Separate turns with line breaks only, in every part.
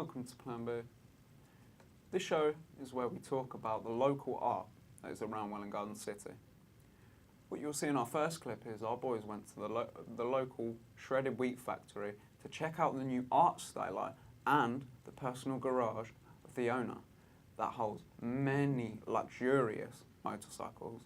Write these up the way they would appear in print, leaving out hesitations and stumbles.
welcome to Plan B. This show is where we talk about the local art that is around Welwyn Garden City. What you'll see in our first clip is our boys went to the local shredded wheat factory to check out the new art skylight and the personal garage of the owner that holds many luxurious motorcycles.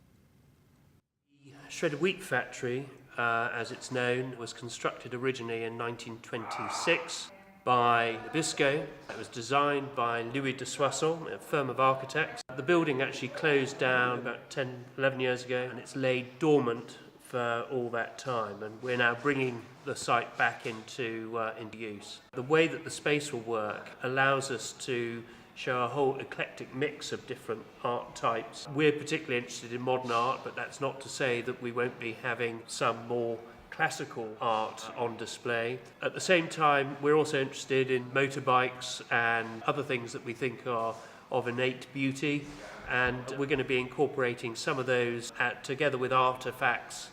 The shredded wheat factory, as it's known, was constructed originally in 1926 by Nabisco. It was designed by Louis de Soissons, a firm of architects. The building actually closed down about 10, 11 years ago, and it's laid dormant for all that time, and we're now bringing the site back into use. The way that the space will work allows us to show a whole eclectic mix of different art types. We're particularly interested in modern art, but that's not to say that we won't be having some more classical art on display. At the same time, we're also interested in motorbikes and other things that we think are of innate beauty, and we're going to be incorporating some of those together with artefacts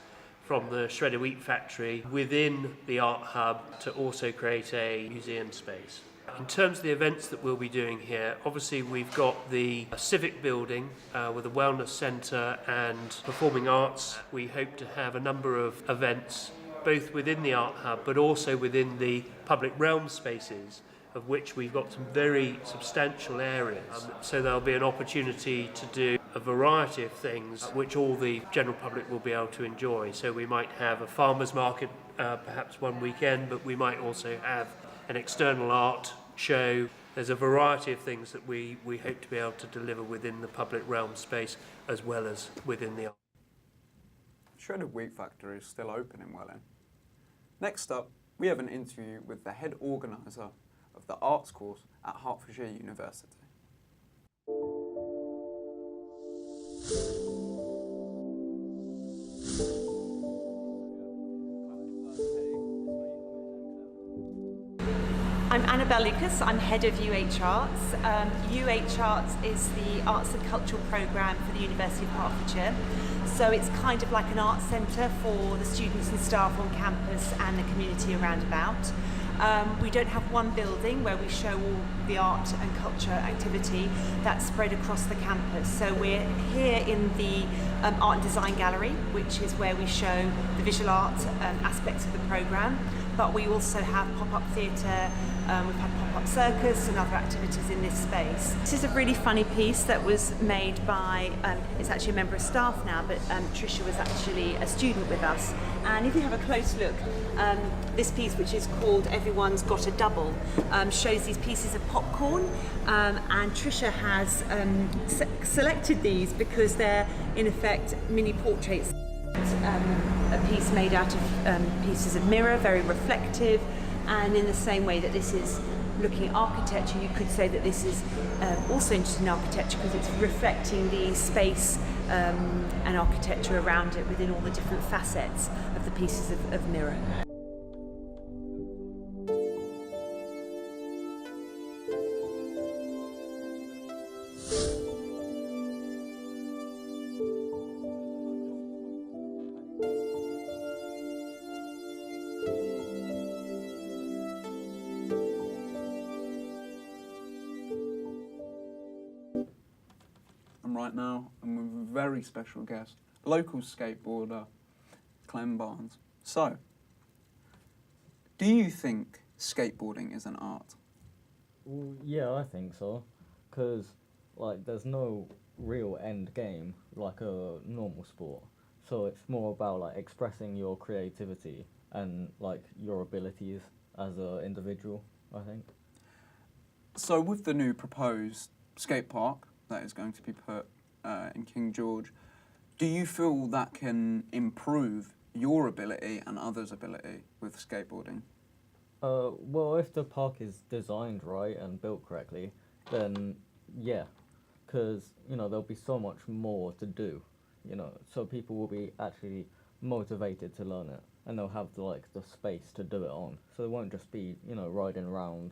from the shredded wheat factory within the art hub to also create a museum space. In terms of the events that we'll be doing here, obviously we've got the civic building with a wellness centre and performing arts. We hope to have a number of events both within the art hub but also within the public realm spaces, of which we've got some very substantial areas. So there'll be an opportunity to do a variety of things which all the general public will be able to enjoy. So we might have a farmer's market perhaps one weekend, but we might also have an external art show. There's a variety of things that we hope to be able to deliver within the public realm space as well as within the art.
Shredded Wheat Factory is still open in Welwyn. Next up, we have an interview with the head organiser of the arts course at Hertfordshire University.
I'm Annabelle Lucas, I'm head of UH Arts. UH Arts is the arts and cultural programme for the University of Hertfordshire. So it's kind of like an arts centre for the students and staff on campus and the community around about. We don't have one building where we show all the art and culture activity that's spread across the campus. So we're here in the Art and Design Gallery, which is where we show the visual art aspects of the programme. But we also have pop-up theatre, we've had pop-up circus and other activities in this space. This is a really funny piece that was made by, it's actually a member of staff now, but Tricia was actually a student with us. And if you have a close look, this piece, which is called Everyone's Got a Double, shows these pieces of popcorn, and Tricia has selected these because they're in effect mini portraits. A piece made out of pieces of mirror, very reflective, and in the same way that this is looking at architecture, you could say that this is also interested in architecture because it's reflecting the space and architecture around it within all the different facets of the pieces of mirror.
Right now, I'm with a very special guest, local skateboarder, Clem Barnes. So, do you think skateboarding is an art?
Well, yeah, I think so, because there's no real end game like a normal sport. So it's more about expressing your creativity and your abilities as an individual, I think.
So with the new proposed skate park that is going to be put in King George, do you feel that can improve your ability and others' ability with skateboarding?
Well, if the park is designed right and built correctly, then yeah, because there'll be so much more to do, so people will be actually motivated to learn it, and they'll have the space to do it on. So they won't just be riding around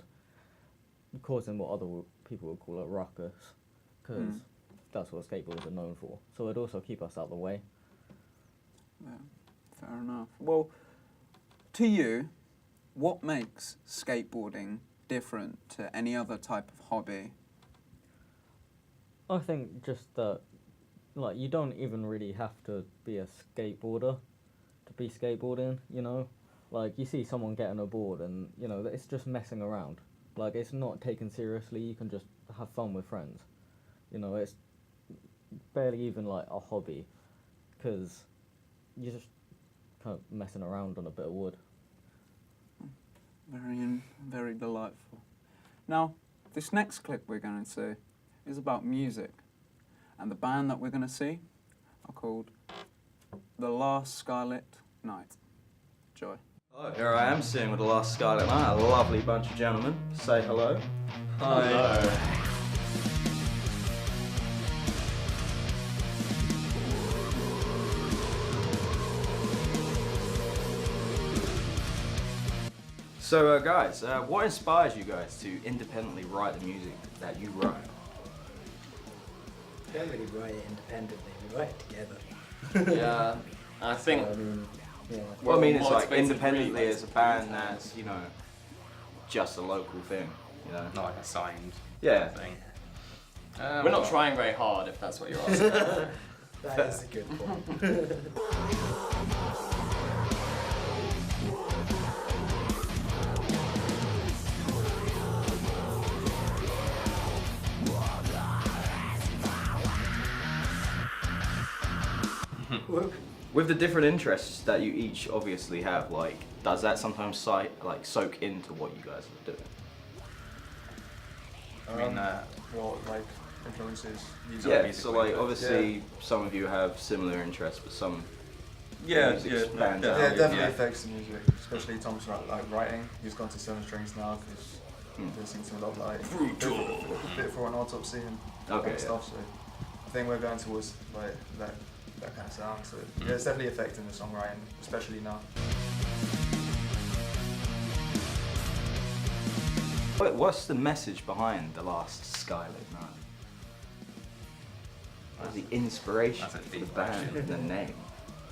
causing what other people would call a ruckus, because that's what skateboarders are known for. So it'd also keep us out of the way.
Yeah, fair enough. Well, to you, what makes skateboarding different to any other type of hobby?
I think just that, like, you don't even really have to be a skateboarder to be skateboarding, you know? Like, you see someone getting a board and, you know, it's just messing around. Like, it's not taken seriously, you can just have fun with friends. You know, it's barely even, like, a hobby, because you're just kind of messing around on a bit of wood.
Very delightful. Now, this next clip we're going to see is about music. And the band that we're going to see are called The Last Scarlet Night. Joy.
Hello, here I am sitting with The Last Scarlet Night, a lovely bunch of gentlemen. Say hello. Hi. Hello. So guys, what inspires you guys to independently write the music that you write?
We don't really write it independently, we write it together.
Yeah, I think.
So, I mean, yeah.
Well, I mean, it's
Well,
like
it's basically
independently
really
as a band that's, you know, just a local thing, you know?
Not like a signed
Yeah.
thing.
We're not trying very hard, if that's what you're asking.
That is a good point.
With the different interests that you each obviously have, like, does that sometimes soak into what you guys are doing?
I mean, what like influences you?
Yeah, so like obviously some of you have similar interests, but some music stands out.
Yeah, it definitely
Yeah.
affects the music, especially Tom's like writing. He's gone to 7 strings now because he's listening to a lot of like bit for an autopsy and that kind of stuff. So I think we're going towards like that kind of sound. So yeah, it's definitely affecting the songwriting, especially now.
What's the message behind The Last Scarlet Night? What's the inspiration
That's a
for the
deep
band
question.
and the name?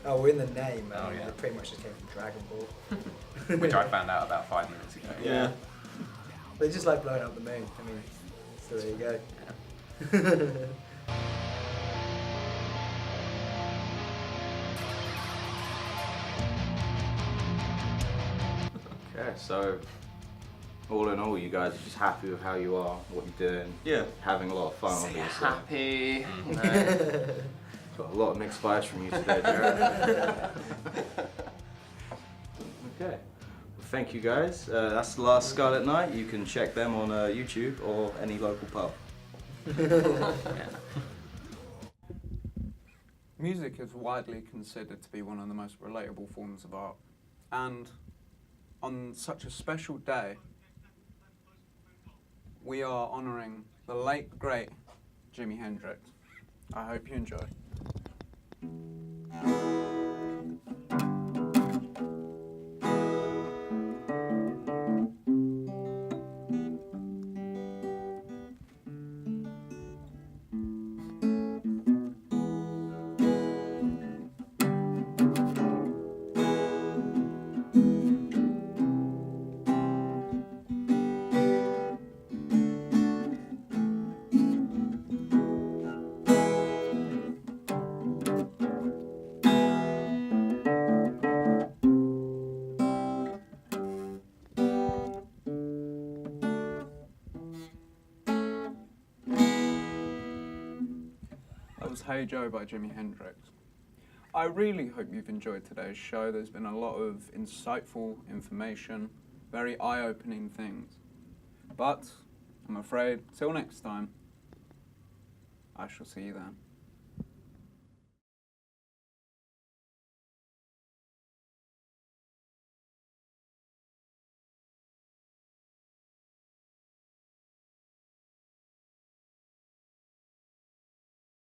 Oh, in the name,
Oh, yeah.
it pretty much just came from Dragon Ball.
Which I found out about 5 minutes ago.
Yeah.
They just like blowing up the moon. I mean, so there you go.
Okay, so all in all, you guys are just happy with how you are, what you're doing.
Yeah.
Having a lot of fun,
Say
obviously.
happy. No.
Got a lot of mixed vibes from you today, Jared. Okay. Well, thank you guys. That's The Last Scarlet Night. You can check them on YouTube or any local pub.
Music is widely considered to be one of the most relatable forms of art. And on such a special day, we are honouring the late, great Jimi Hendrix. I hope you enjoy. That was Hey Joe by Jimi Hendrix. I really hope you've enjoyed today's show. There's been a lot of insightful information, very eye-opening things. But I'm afraid, till next time, I shall see you then.